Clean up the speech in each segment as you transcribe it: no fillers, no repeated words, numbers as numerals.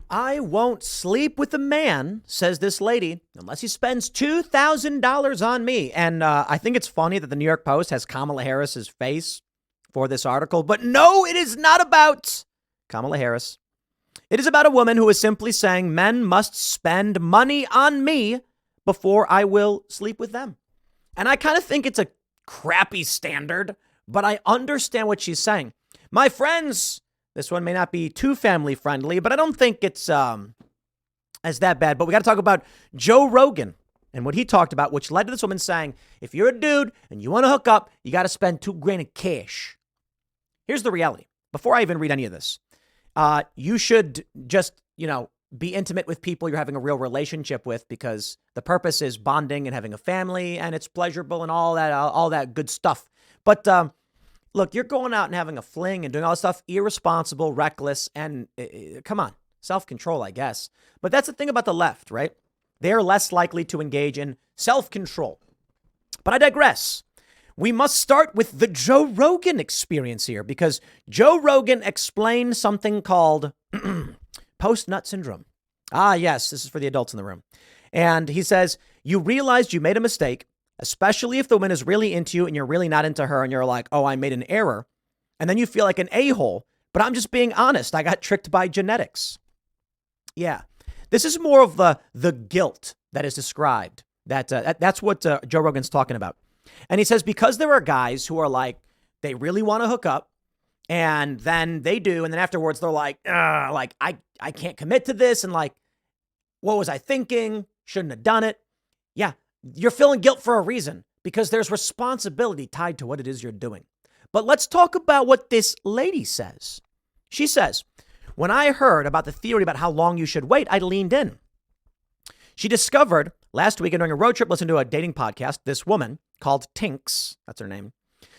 I won't sleep with a man, says this lady, unless he spends $2,000 on me. And I think it's funny that the New York Post has Kamala Harris's face for this article. But no, it is not about Kamala Harris. It is about a woman who is simply saying men must spend money on me before I will sleep with them. And I kind of think it's a crappy standard, but I understand what she's saying. My friends, this one may not be too family friendly, but I don't think it's as that bad. But we got to talk about Joe Rogan and what he talked about, which led to this woman saying, if you're a dude and you want to hook up, you got to spend $2,000 in cash. Here's the reality. Before I even read any of this, you should just, be intimate with people you're having a real relationship with, because the purpose is bonding and having a family, and it's pleasurable and all that good stuff. But look, you're going out and having a fling and doing all this stuff, irresponsible, reckless, and come on, self-control, I guess. But that's the thing about the left, right? They're less likely to engage in self-control. But I digress. We must start with the Joe Rogan experience here, because Joe Rogan explained something called post-nut syndrome. Ah, yes, this is for the adults in the room. And he says, you realized you made a mistake, especially if the woman is really into you and you're really not into her and you're like, oh, I made an error. And then you feel like an a-hole, but I'm just being honest. I got tricked by genetics. Yeah, this is more of the guilt that is described. That's what Joe Rogan's talking about. And he says, because there are guys who are like, they really want to hook up, and then they do. And then afterwards, they're like, I can't commit to this. And like, what was I thinking? Shouldn't have done it. Yeah, you're feeling guilt for a reason, because there's responsibility tied to what it is you're doing. But let's talk about what this lady says. She says, when I heard about the theory about how long you should wait, I leaned in. She discovered last weekend during a road trip, listening to a dating podcast, this woman called Tinks, that's her name,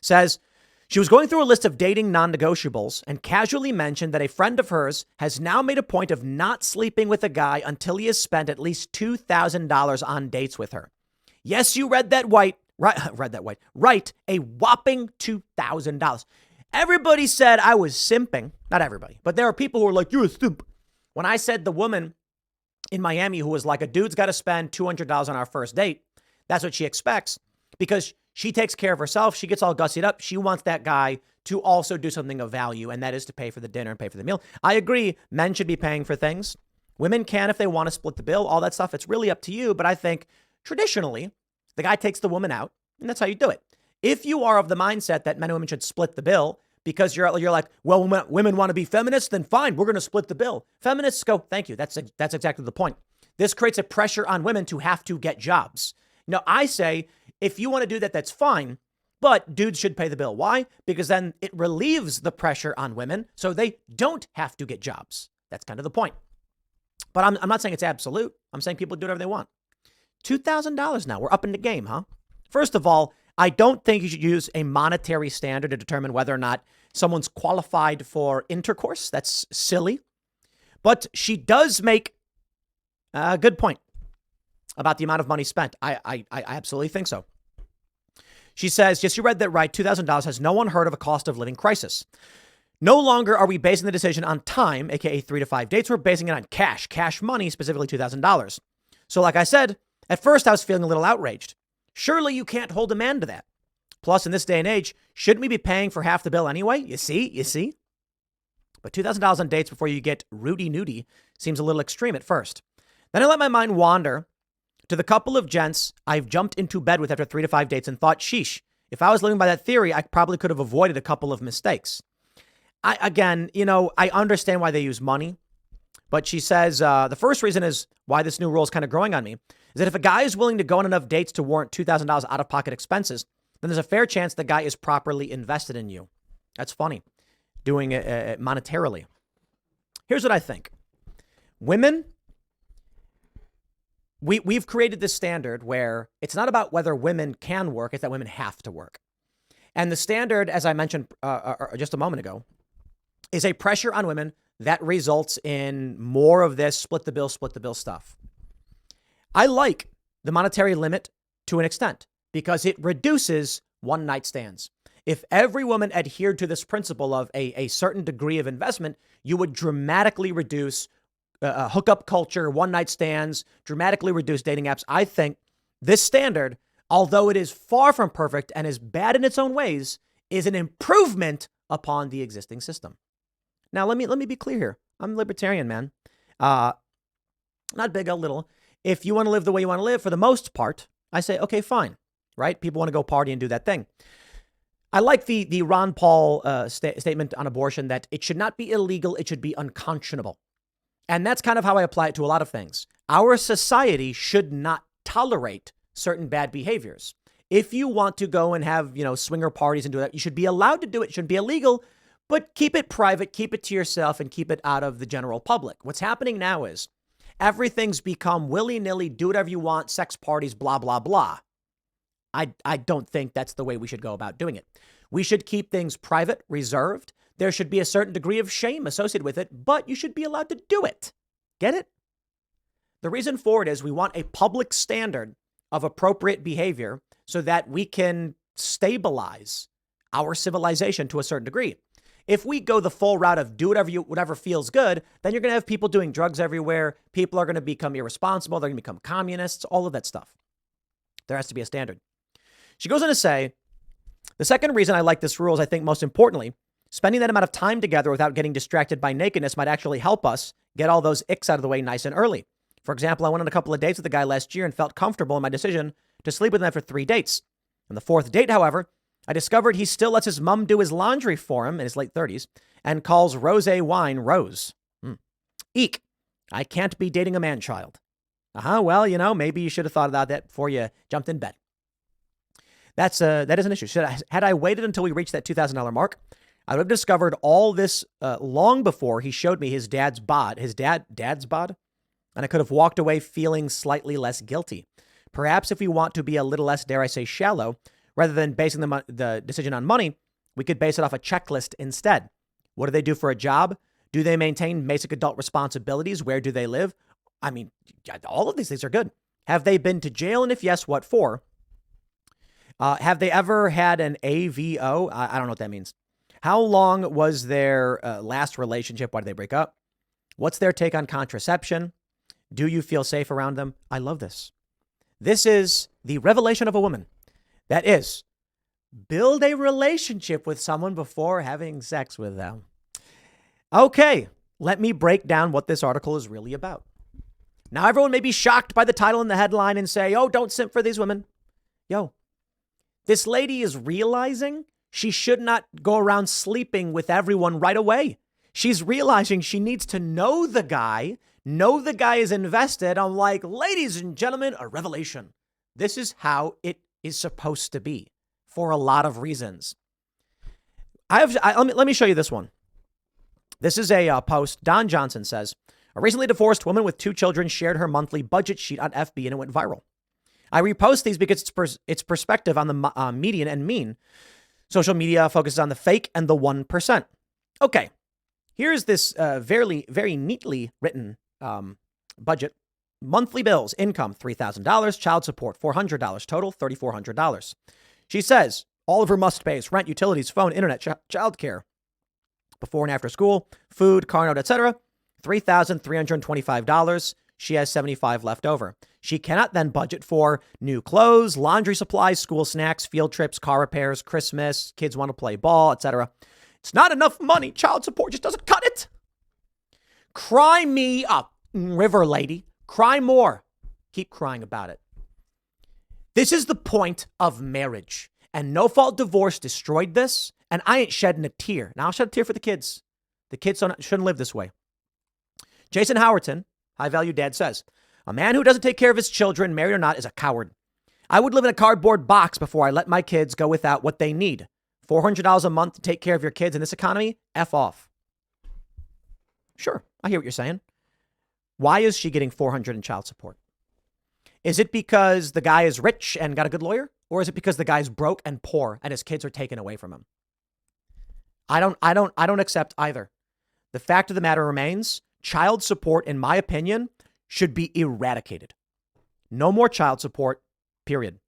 says, she was going through a list of dating non-negotiables and casually mentioned that a friend of hers has now made a point of not sleeping with a guy until he has spent at least $2,000 on dates with her. Yes, you read that right, a whopping $2,000. Everybody said I was simping. Not everybody, but there are people who are like, you're a simp. When I said the woman in Miami who was like, a dude's got to spend $200 on our first date, that's what she expects, because she takes care of herself. She gets all gussied up. She wants that guy to also do something of value, and that is to pay for the dinner and pay for the meal. I agree. Men should be paying for things. Women can if they want to split the bill, all that stuff. It's really up to you. But I think traditionally, the guy takes the woman out, and that's how you do it. If you are of the mindset that men and women should split the bill because you're like, well, women want to be feminists, then fine, we're going to split the bill. Feminists go, thank you. That's exactly the point. This creates a pressure on women to have to get jobs. Now, I say, if you want to do that, that's fine, but dudes should pay the bill. Why? Because then it relieves the pressure on women so they don't have to get jobs. That's kind of the point. But I'm not saying it's absolute. I'm saying people do whatever they want. $2,000 now. We're up in the game, huh? First of all, I don't think you should use a monetary standard to determine whether or not someone's qualified for intercourse. That's silly. But she does make a good point about the amount of money spent. I absolutely think so. She says, yes, you read that right. $2,000 has no one heard of a cost of living crisis. No longer are we basing the decision on time, aka 3 to 5 dates. We're basing it on cash money, specifically $2,000. So like I said, at first I was feeling a little outraged. Surely you can't hold a man to that. Plus, in this day and age, shouldn't we be paying for half the bill anyway? You see? But $2,000 on dates before you get Rudy-nudie seems a little extreme at first. Then I let my mind wander to the couple of gents I've jumped into bed with after 3 to 5 dates and thought, sheesh, if I was living by that theory, I probably could have avoided a couple of mistakes. I understand why they use money, but she says the first reason is why this new rule is kind of growing on me is that if a guy is willing to go on enough dates to warrant $2,000 out of pocket expenses, then there's a fair chance the guy is properly invested in you. That's funny, doing it monetarily. Here's what I think. Women, we've created this standard where it's not about whether women can work, it's that women have to work. And the standard, as I mentioned just a moment ago, is a pressure on women that results in more of this split the bill stuff. I like the monetary limit to an extent because it reduces one night stands. If every woman adhered to this principle of a certain degree of investment, you would dramatically reduce hookup culture, one-night stands, dramatically reduced dating apps. I think this standard, although it is far from perfect and is bad in its own ways, is an improvement upon the existing system. Now, let me be clear here. I'm a libertarian, man. Not big, a little. If you want to live the way you want to live, for the most part, I say, okay, fine, right? People want to go party and do that thing. I like the Ron Paul statement on abortion that it should not be illegal, it should be unconscionable. And that's kind of how I apply it to a lot of things. Our society should not tolerate certain bad behaviors. If you want to go and have, swinger parties and do that, you should be allowed to do it. It shouldn't be illegal, but keep it private, keep it to yourself, and keep it out of the general public. What's happening now is everything's become willy-nilly, do whatever you want, sex parties, blah, blah, blah. I don't think that's the way we should go about doing it. We should keep things private, reserved. There should be a certain degree of shame associated with it, but you should be allowed to do it. Get it? The reason for it is we want a public standard of appropriate behavior so that we can stabilize our civilization to a certain degree. If we go the full route of do whatever feels good, then you're going to have people doing drugs everywhere. People are going to become irresponsible. They're going to become communists, all of that stuff. There has to be a standard. She goes on to say, the second reason I like this rule is I think most importantly, spending that amount of time together without getting distracted by nakedness might actually help us get all those icks out of the way nice and early. For example, I went on a couple of dates with a guy last year and felt comfortable in my decision to sleep with him after 3 dates. On the 4th date, however, I discovered he still lets his mom do his laundry for him in his late 30s and calls rosé wine Rose. Eek. I can't be dating a man-child. Well, maybe you should have thought about that before you jumped in bed. That is an issue. Had I waited until we reached that $2,000 mark, I would have discovered all this long before he showed me his dad's bod, and I could have walked away feeling slightly less guilty. Perhaps if we want to be a little less, dare I say, shallow, rather than basing the decision on money, we could base it off a checklist instead. What do they do for a job? Do they maintain basic adult responsibilities? Where do they live? I mean, all of these things are good. Have they been to jail? And if yes, what for? Have they ever had an AVO? I don't know what that means. How long was their last relationship? Why did they break up? What's their take on contraception? Do you feel safe around them? I love this. This is the revelation of a woman. That is, build a relationship with someone before having sex with them. Okay, let me break down what this article is really about. Now, everyone may be shocked by the title and the headline and say, oh, don't simp for these women. This lady is realizing she should not go around sleeping with everyone right away. She's realizing she needs to know the guy is invested. I'm like, ladies and gentlemen, a revelation. This is how it is supposed to be for a lot of reasons. Let me show you this one. This is a post. Don Johnson says, a recently divorced woman with 2 children shared her monthly budget sheet on FB and it went viral. I repost these because it's perspective on the median and mean. Social media focuses on the fake and the 1%. Okay, here's this very, very neatly written budget. Monthly bills, income, $3,000, child support, $400, total, $3,400. She says all of her must-pays, rent, utilities, phone, internet, childcare, before and after school, food, car note, etc., $3,325. She has $75 left over. She cannot then budget for new clothes, laundry supplies, school snacks, field trips, car repairs, Christmas, kids want to play ball, etc. It's not enough money. Child support just doesn't cut it. Cry me up, river lady. Cry more. Keep crying about it. This is the point of marriage. And no-fault divorce destroyed this. And I ain't shedding a tear. Now I'll shed a tear for the kids. The kids shouldn't live this way. Jason Howerton, high-value dad, says, a man who doesn't take care of his children, married or not, is a coward. I would live in a cardboard box before I let my kids go without what they need. $400 a month to take care of your kids in this economy? F off. Sure, I hear what you're saying. Why is she getting $400 in child support? Is it because the guy is rich and got a good lawyer? Or is it because the guy's broke and poor and his kids are taken away from him? I don't accept either. The fact of the matter remains, child support, in my opinion, should be eradicated. No more child support, period.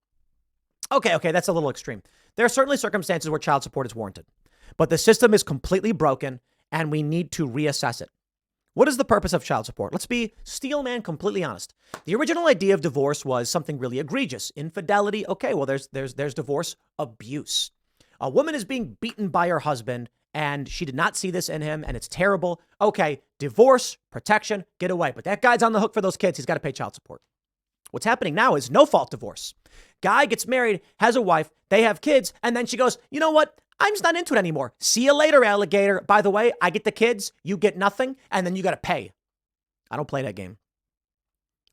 Okay, that's a little extreme. There are certainly circumstances where child support is warranted, but the system is completely broken and we need to reassess it. What is the purpose of child support? Let's be steelman completely honest. The original idea of divorce was something really egregious. Infidelity. Okay, well, there's divorce. Abuse. A woman is being beaten by her husband and she did not see this in him and it's terrible. Okay, divorce, protection, get away. But that guy's on the hook for those kids. He's got to pay child support. What's happening now is no fault divorce. Guy gets married, has a wife, they have kids, and then she goes, you know what? I'm just not into it anymore. See you later, alligator. By the way, I get the kids, you get nothing, and then you got to pay. I don't play that game.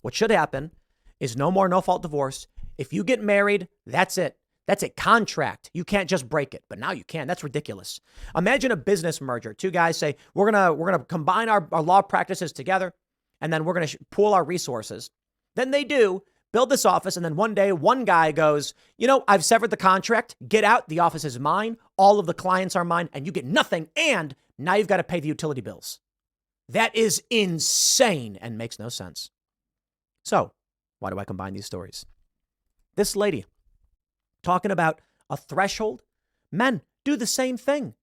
What should happen is no more no-fault divorce. If you get married, that's it. That's a contract. You can't just break it, but now you can. That's ridiculous. Imagine a business merger. Two guys say, we're gonna combine our law practices together, and then we're gonna pool our resources. Then they do. Build this office, and then one day, one guy goes, you know, I've severed the contract. Get out. The office is mine. All of the clients are mine, and you get nothing. And now you've got to pay the utility bills. That is insane and makes no sense. So why do I combine these stories? This lady talking about a threshold. Men do the same thing.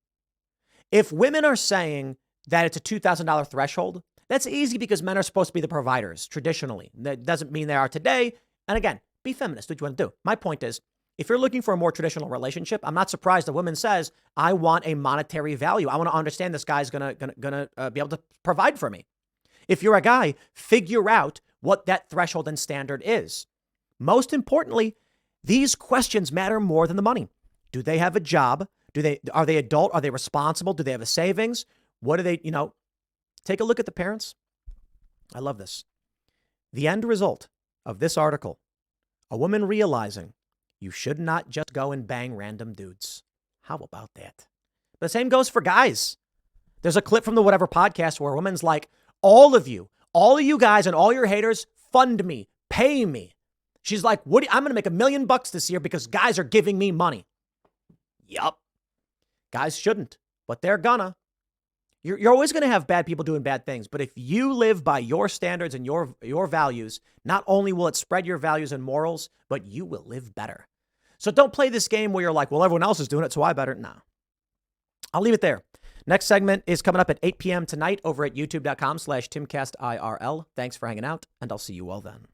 If women are saying that it's a $2,000 threshold, that's easy because men are supposed to be the providers traditionally. That doesn't mean they are today. And again, be feminist. What do you want to do? My point is, if you're looking for a more traditional relationship, I'm not surprised a woman says, I want a monetary value. I want to understand this guy's gonna be able to provide for me. If you're a guy, figure out what that threshold and standard is. Most importantly, these questions matter more than the money. Do they have a job? Are they adult? Are they responsible? Do they have a savings? What do they, take a look at the parents. I love this. The end result of this article, a woman realizing you should not just go and bang random dudes. How about that? The same goes for guys. There's a clip from the Whatever podcast where a woman's like, all of you guys and all your haters, fund me, pay me. She's like, I'm going to make $1 million this year because guys are giving me money. Yup. Guys shouldn't, but they're gonna. You're always going to have bad people doing bad things. But if you live by your standards and your values, not only will it spread your values and morals, but you will live better. So don't play this game where you're like, well, everyone else is doing it, so I better. No. I'll leave it there. Next segment is coming up at 8 p.m. tonight over at youtube.com/TimcastIRL. Thanks for hanging out, and I'll see you all then.